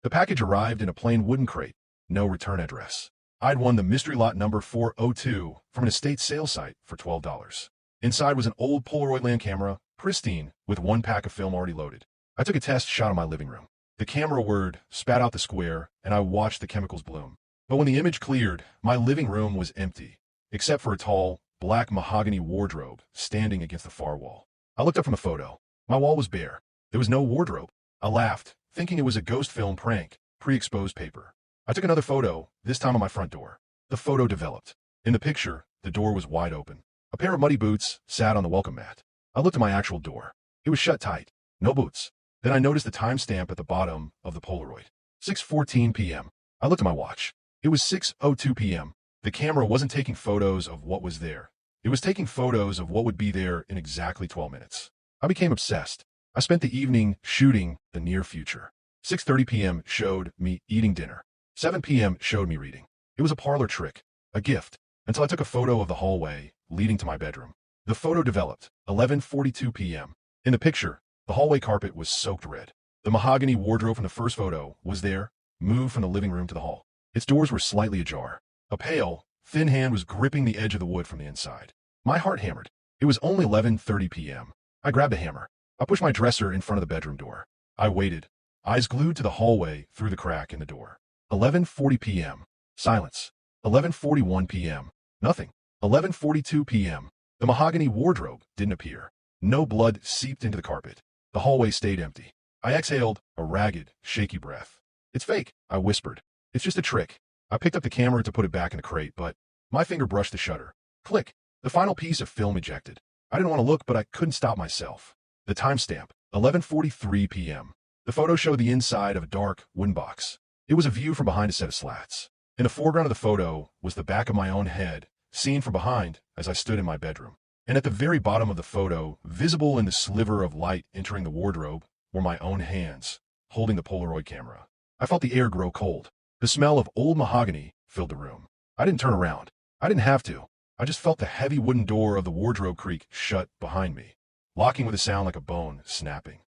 The package arrived in a plain wooden crate, no return address. I'd won the mystery lot number 402 from an estate sale site for $12. Inside was an old Polaroid land camera, pristine, with one pack of film already loaded. I took a test shot in my living room. The camera whirred, spat out the square, and I watched the chemicals bloom. But when the image cleared, my living room was empty, except for a tall, black mahogany wardrobe standing against the far wall. I looked up from the photo. My wall was bare. There was no wardrobe. I laughed, thinking it was a ghost film prank, pre-exposed paper. I took another photo, this time on my front door. The photo developed. In the picture, the door was wide open. A pair of muddy boots sat on the welcome mat. I looked at my actual door. It was shut tight. No boots. Then I noticed the timestamp at the bottom of the Polaroid. 6:14 p.m. I looked at my watch. It was 6:02 p.m. The camera wasn't taking photos of what was there. It was taking photos of what would be there in exactly 12 minutes. I became obsessed. I spent the evening shooting the near future. 6:30 p.m. showed me eating dinner. 7 p.m. showed me reading. It was a parlor trick, a gift, until I took a photo of the hallway leading to my bedroom. The photo developed. 11:42 p.m. In the picture, the hallway carpet was soaked red. The mahogany wardrobe from the first photo was there, moved from the living room to the hall. Its doors were slightly ajar. A pale, thin hand was gripping the edge of the wood from the inside. My heart hammered. It was only 11:30 p.m. I grabbed the hammer. I pushed my dresser in front of the bedroom door. I waited, eyes glued to the hallway through the crack in the door. 11:40 p.m. Silence. 11:41 p.m. Nothing. 11:42 p.m. The mahogany wardrobe didn't appear. No blood seeped into the carpet. The hallway stayed empty. I exhaled a ragged, shaky breath. It's fake, I whispered. It's just a trick. I picked up the camera to put it back in the crate, but my finger brushed the shutter. Click. The final piece of film ejected. I didn't want to look, but I couldn't stop myself. The timestamp. 11:43 p.m. The photo showed the inside of a dark wooden box. It was a view from behind a set of slats. In the foreground of the photo was the back of my own head, seen from behind as I stood in my bedroom. And at the very bottom of the photo, visible in the sliver of light entering the wardrobe, were my own hands, holding the Polaroid camera. I felt the air grow cold. The smell of old mahogany filled the room. I didn't turn around. I didn't have to. I just felt the heavy wooden door of the wardrobe creak shut behind me, locking with a sound like a bone snapping.